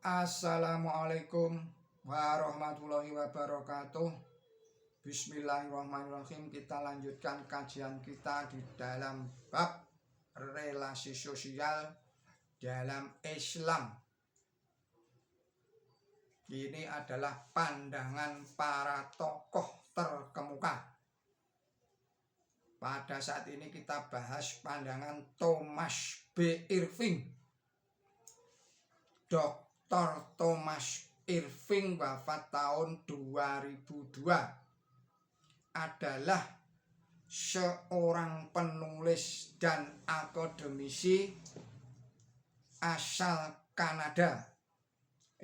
Assalamualaikum warahmatullahi wabarakatuh. Bismillahirrahmanirrahim. Kita lanjutkan kajian kita di dalam bab relasi sosial dalam Islam. Ini adalah pandangan para tokoh terkemuka. Pada saat ini kita bahas pandangan Thomas B. Irving. Dr. Thomas Irving wafat tahun 2002, adalah seorang penulis dan akademisi asal Kanada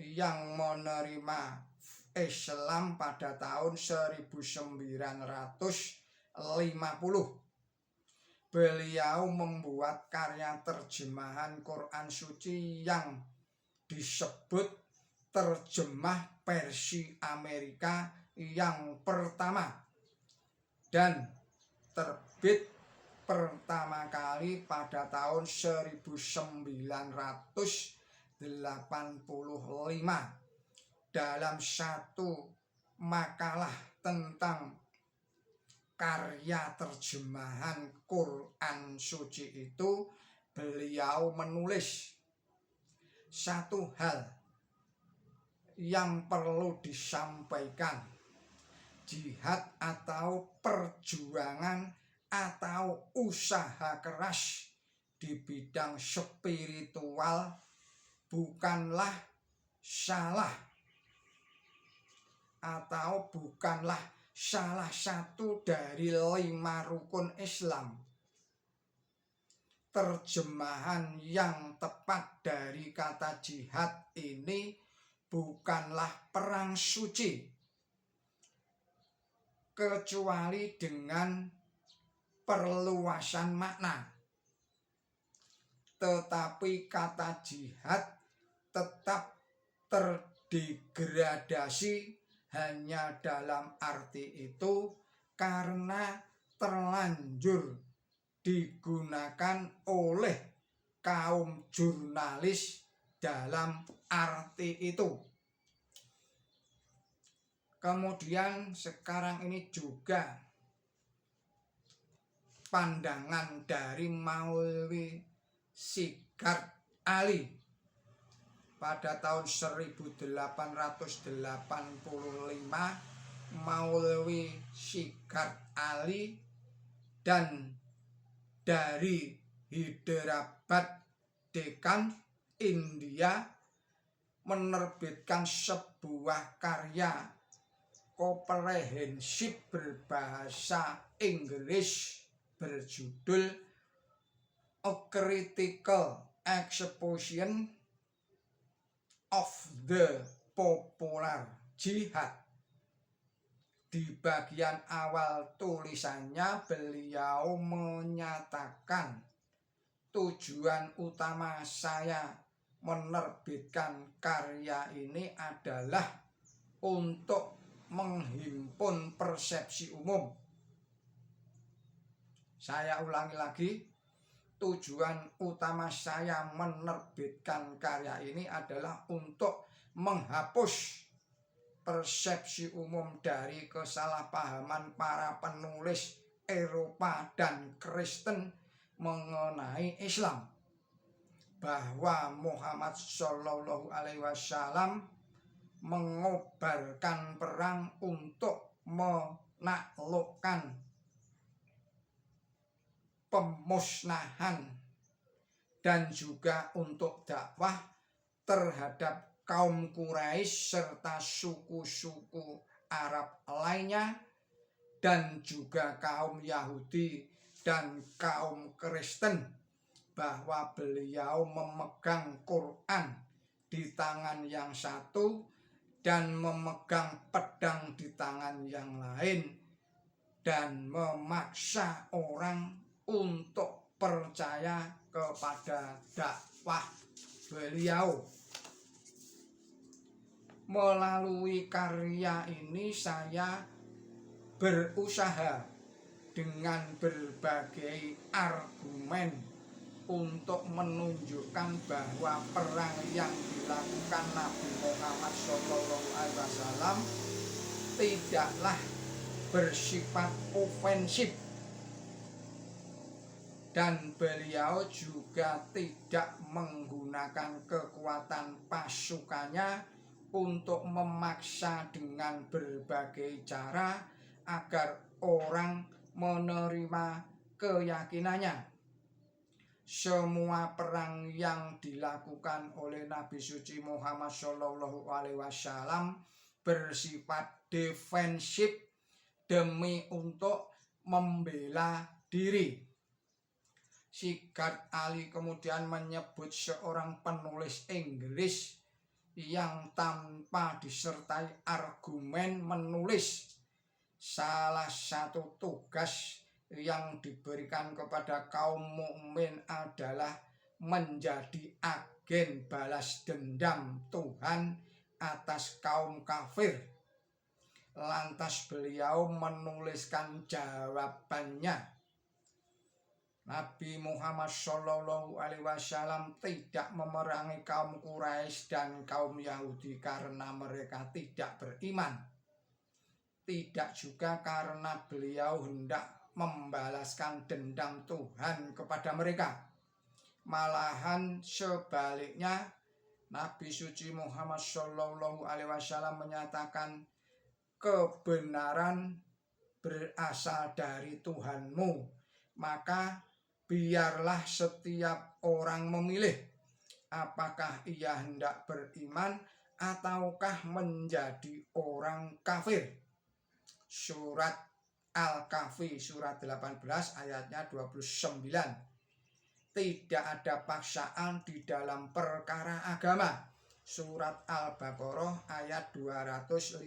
yang menerima Islam pada tahun 1950. Beliau membuat karya terjemahan Quran Suci yang disebut terjemah versi Amerika yang pertama dan terbit pertama kali pada tahun 1985 dalam satu makalah tentang karya terjemahan Quran Suci itu. Beliau menulis satu hal yang perlu disampaikan: jihad atau perjuangan atau usaha keras di bidang spiritual bukanlah salah atau bukanlah salah satu dari 5 rukun Islam. Terjemahan yang tepat dari kata jihad ini bukanlah perang suci, kecuali dengan perluasan makna. Tetapi kata jihad tetap terdegradasi hanya dalam arti itu karena terlanjur digunakan oleh kaum jurnalis dalam arti itu. Kemudian sekarang ini juga pandangan dari Maulwi Sigard Ali pada tahun 1885. Maulwi Sigard Ali dan dari Hyderabad, Deccan, India menerbitkan sebuah karya komprehensif berbahasa Inggris berjudul A Critical Exposition of the Popular Jihad. Di bagian awal tulisannya beliau menyatakan, tujuan utama saya menerbitkan karya ini adalah untuk menghimpun persepsi umum. Saya ulangi lagi, tujuan utama saya menerbitkan karya ini adalah untuk menghapus persepsi umum dari kesalahpahaman para penulis Eropa dan Kristen mengenai Islam, bahwa Muhammad Shallallahu Alaihi Wasallam mengobarkan perang untuk menaklukkan pemusnahan dan juga untuk dakwah terhadap kaum Quraisy serta suku-suku Arab lainnya, dan juga kaum Yahudi dan kaum Kristen, bahwa beliau memegang Quran di tangan yang satu dan memegang pedang di tangan yang lain, dan memaksa orang untuk percaya kepada dakwah beliau. Melalui karya ini saya berusaha dengan berbagai argumen untuk menunjukkan bahwa perang yang dilakukan Nabi Muhammad SAW tidaklah bersifat ofensif, dan beliau juga tidak menggunakan kekuatan pasukannya untuk memaksa dengan berbagai cara agar orang menerima keyakinannya. Semua perang yang dilakukan oleh Nabi suci Muhammad SAW bersifat defensif demi untuk membela diri. Sigurd Ali kemudian menyebut seorang penulis Inggris yang tanpa disertai argumen menulis, salah satu tugas yang diberikan kepada kaum mukmin adalah menjadi agen balas dendam Tuhan atas kaum kafir. Lantas beliau menuliskan jawabannya. Nabi Muhammad SAW tidak memerangi kaum Quraisy dan kaum Yahudi karena mereka tidak beriman. Tidak juga karena beliau hendak membalaskan dendam Tuhan kepada mereka. Malahan sebaliknya, Nabi suci Muhammad SAW menyatakan kebenaran berasal dari Tuhanmu, maka biarlah setiap orang memilih apakah ia hendak beriman ataukah menjadi orang kafir. Surat Al-Kahfi surat 18 ayatnya 29. Tidak ada paksaan di dalam perkara agama. Surat Al-Baqarah ayat 256.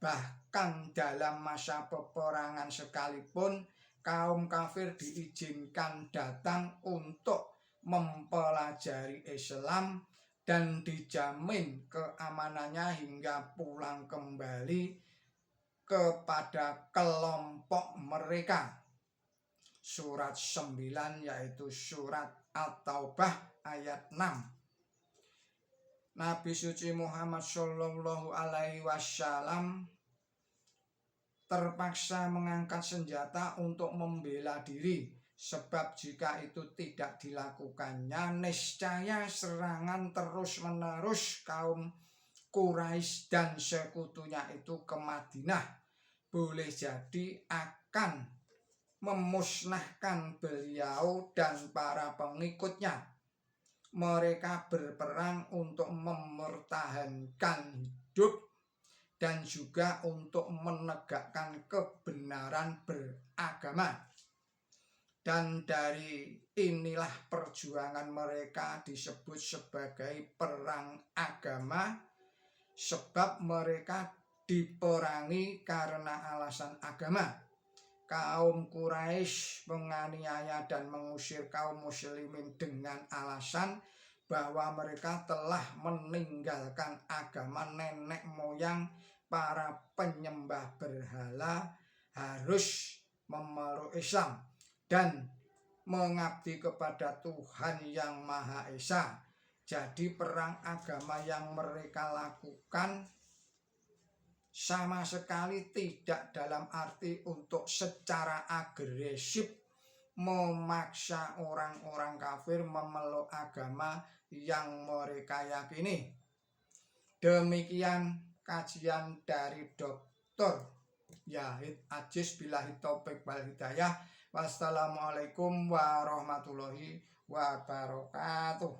Bahkan dalam masa peperangan sekalipun kaum kafir diizinkan datang untuk mempelajari Islam dan dijamin keamanannya hingga pulang kembali kepada kelompok mereka. Surat 9 yaitu surat At-Taubah ayat 6. Nabi suci Muhammad SAW terpaksa mengangkat senjata untuk membela diri, sebab jika itu tidak dilakukannya niscaya serangan terus-menerus kaum Quraisy dan sekutunya itu ke Madinah boleh jadi akan memusnahkan beliau dan para pengikutnya. Mereka berperang untuk mempertahankan hidup dan juga untuk menegakkan kebenaran beragama. Dan dari inilah perjuangan mereka disebut sebagai perang agama, sebab mereka diperangi karena alasan agama. Kaum Quraisy menganiaya dan mengusir kaum muslimin dengan alasan bahwa mereka telah meninggalkan agama nenek moyang para penyembah berhala, harus memeluk Islam dan mengabdi kepada Tuhan yang Maha Esa. Jadi perang agama yang mereka lakukan sama sekali tidak dalam arti untuk secara agresif memaksa orang-orang kafir memeluk agama yang mereka yakini. Demikian kajian dari Dr. Yahid Aziz billahi taufiq wal hidayah. Wassalamualaikum warahmatullahi wabarakatuh.